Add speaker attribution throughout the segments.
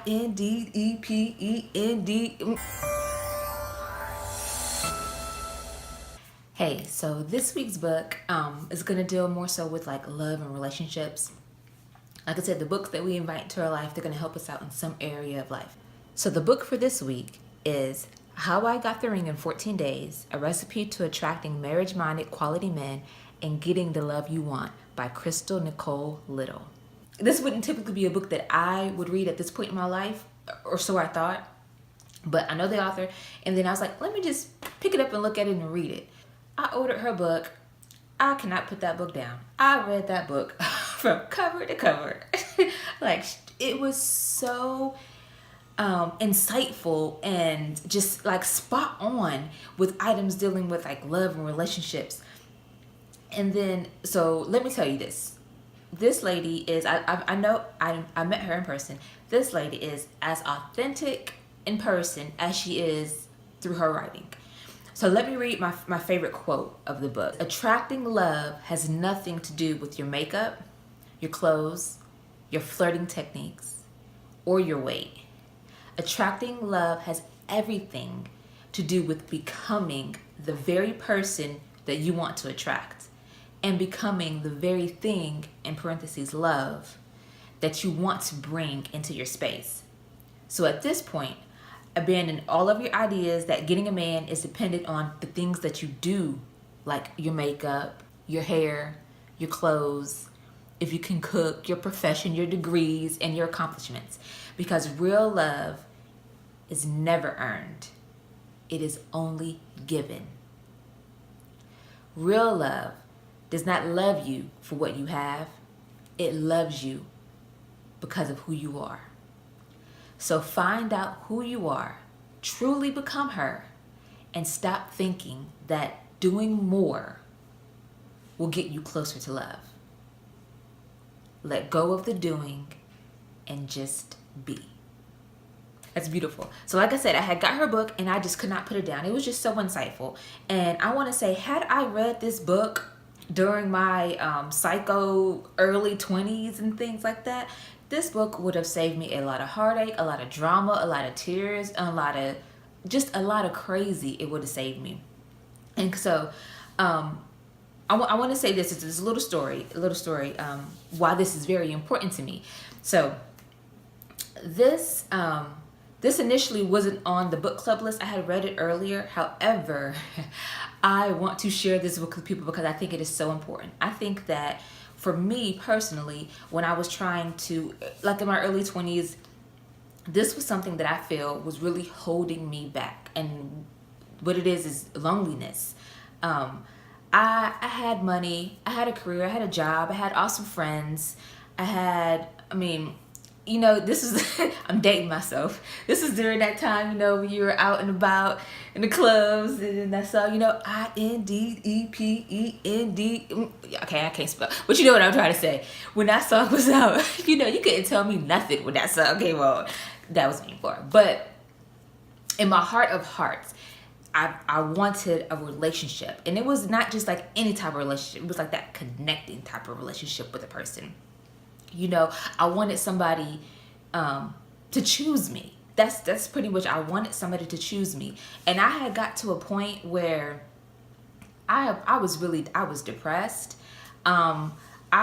Speaker 1: INDEPEND. Hey, so this week's book is going to deal more so with like love and relationships. Like I said, the books that we invite into our life, they're going to help us out in some area of life. So the book for this week is How I Got the Ring in 14 Days, A Recipe to Attracting Marriage-Minded Quality Men and Getting the Love You Want by Nicole Little. This wouldn't typically be a book that I would read at this point in my life, or so I thought. But I know the author, and then I was like, let me just pick it up and look at it and read it. I ordered her book. I cannot put that book down. I read that book from cover to cover. Like, it was so insightful and just like spot on with items dealing with like love and relationships. And then, so let me tell you this. This lady is, I know I met her in person. This lady is as authentic in person as she is through her writing. So let me read my favorite quote of the book. Attracting love has nothing to do with your makeup, your clothes, your flirting techniques, or your weight. Attracting love has everything to do with becoming the very person that you want to attract and becoming the very thing, in parentheses, love, that you want to bring into your space. So at this point, abandon all of your ideas that getting a man is dependent on the things that you do, like your makeup, your hair, your clothes, if you can cook, your profession, your degrees, and your accomplishments. Because real love is never earned. It is only given. Real love does not love you for what you have. It loves you because of who you are. So find out who you are, truly become her, and stop thinking that doing more will get you closer to love. Let go of the doing and just be. That's beautiful. So like I said, I had got her book and I just could not put it down. It was just so insightful. And I want to say, had I read this book during my psycho early 20s and things like that, this book would have saved me a lot of heartache, a lot of drama, a lot of tears, a lot of crazy. It would have saved me. And so I want to say this. It's a little story why this is very important to me. So this initially wasn't on the book club list. I had read it earlier. However, I want to share this book with people because I think it is so important. I think that for me personally, when I was trying to, like in my early 20s, this was something that I feel was really holding me back. And what it is loneliness. I had money, I had a career, I had a job, I had awesome friends. This is, I'm dating myself. This is during that time, when you were out and about in the clubs and that song, INDEPEND. Okay, I can't spell, but you know what I'm trying to say. When that song was out, you couldn't tell me nothing when that song came on. That was me for. But in my heart of hearts, I wanted a relationship. And it was not just like any type of relationship. It was like that connecting type of relationship with a person. I wanted somebody to choose me. That's pretty much, I wanted somebody to choose me. And I had got to a point where I was depressed. I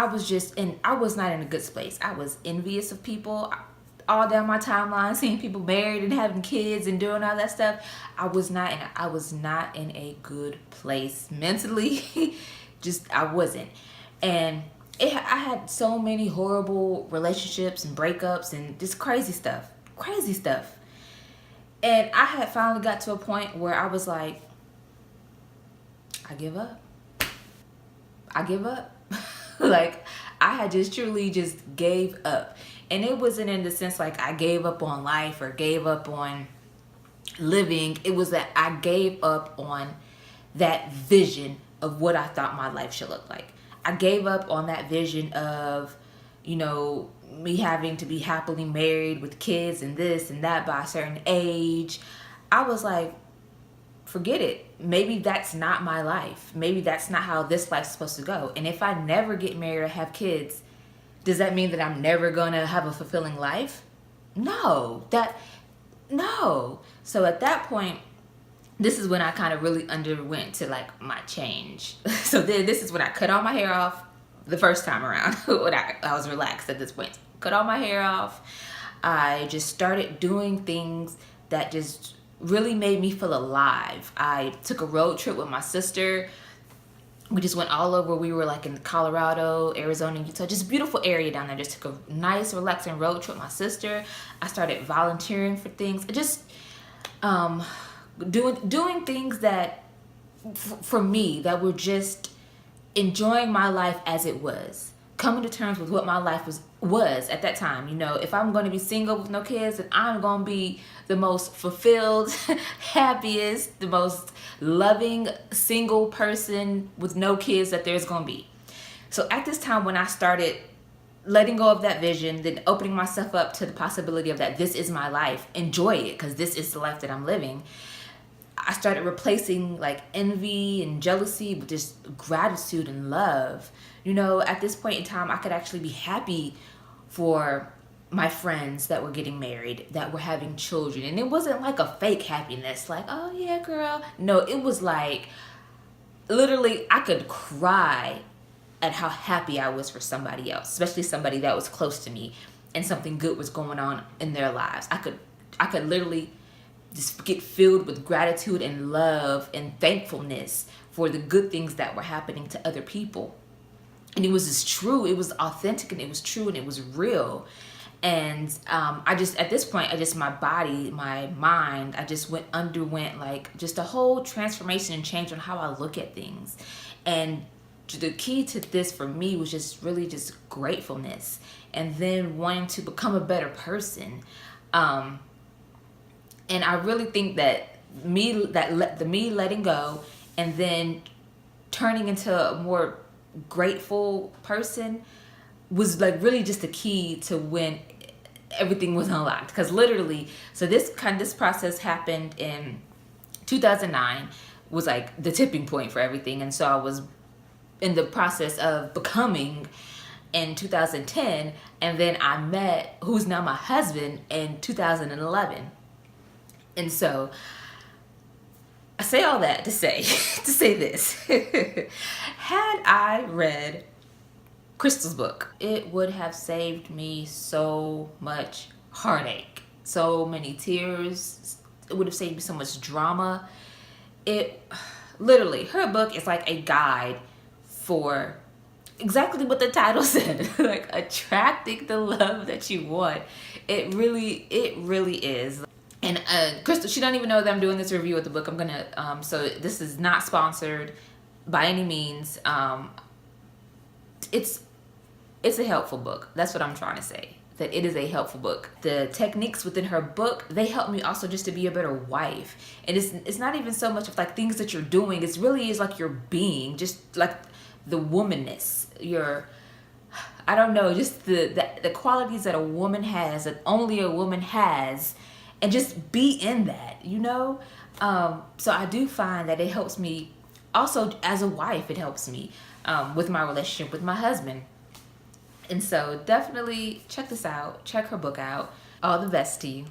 Speaker 1: was not in a good space. I was envious of people all down my timeline, seeing people married and having kids and doing all that stuff. I was not in a good place mentally. I wasn't. And I had so many horrible relationships and breakups and just crazy stuff. And I had finally got to a point where I was like, I give up. Like, I had just truly just gave up. And it wasn't in the sense like I gave up on life or gave up on living. It was that I gave up on that vision of what I thought my life should look like. I gave up on that vision of, me having to be happily married with kids and this and that by a certain age. I was like, forget it. Maybe that's not my life. Maybe that's not how this life's supposed to go. And if I never get married or have kids, does that mean that I'm never gonna have a fulfilling life? no, no. So at that point, this is when I kind of really underwent to like my change. So then this is when I cut all my hair off the first time around. When I was relaxed at this point. Cut all my hair off. I just started doing things that just really made me feel alive. I took a road trip with my sister. We just went all over. We were like in Colorado, Arizona, Utah, just a beautiful area down there. Just took a nice, relaxing road trip with my sister. I started volunteering for things. Just doing things that, for me, that were just enjoying my life as it was. Coming to terms with what my life was at that time. You know, if I'm going to be single with no kids, then I'm going to be the most fulfilled, happiest, the most loving single person with no kids that there's going to be. So at this time, when I started letting go of that vision, then opening myself up to the possibility of that this is my life, enjoy it, because this is the life that I'm living, I started replacing like envy and jealousy with just gratitude and love. You know, at this point in time, I could actually be happy for my friends that were getting married, that were having children. And it wasn't like a fake happiness, like, oh yeah, girl. No, it was like, literally, I could cry at how happy I was for somebody else, especially somebody that was close to me and something good was going on in their lives. I could literally just get filled with gratitude and love and thankfulness for the good things that were happening to other people. And it was just true. It was authentic and it was true and it was real. And I just, at this point, my body, my mind, I just underwent like just a whole transformation and change on how I look at things. And the key to this for me was just really just gratefulness, and then wanting to become a better person. And I really think that me letting go and then turning into a more grateful person was like really just the key to when everything was unlocked. Because literally, so this process happened in 2009, was like the tipping point for everything. And so I was in the process of becoming in 2010, and then I met who's now my husband in 2011. And so I say all that to say this. Had I read Crystal's book, it would have saved me so much heartache, so many tears. It would have saved me so much drama. It literally, her book is like a guide for exactly what the title said, like attracting the love that you want. It really is. And Crystal, she don't even know that I'm doing this review of the book. I'm gonna, so this is not sponsored by any means. It's a helpful book. That's what I'm trying to say. That it is a helpful book. The techniques within her book, they help me also just to be a better wife. And it's not even so much of like things that you're doing. It's really is like your being, just like the womanness. Your, I don't know, just the qualities that a woman has, that only a woman has. And just be in that, you know? So I do find that it helps me. Also, as a wife, it helps me with my relationship with my husband. And so definitely check this out. Check her book out. All the best to you.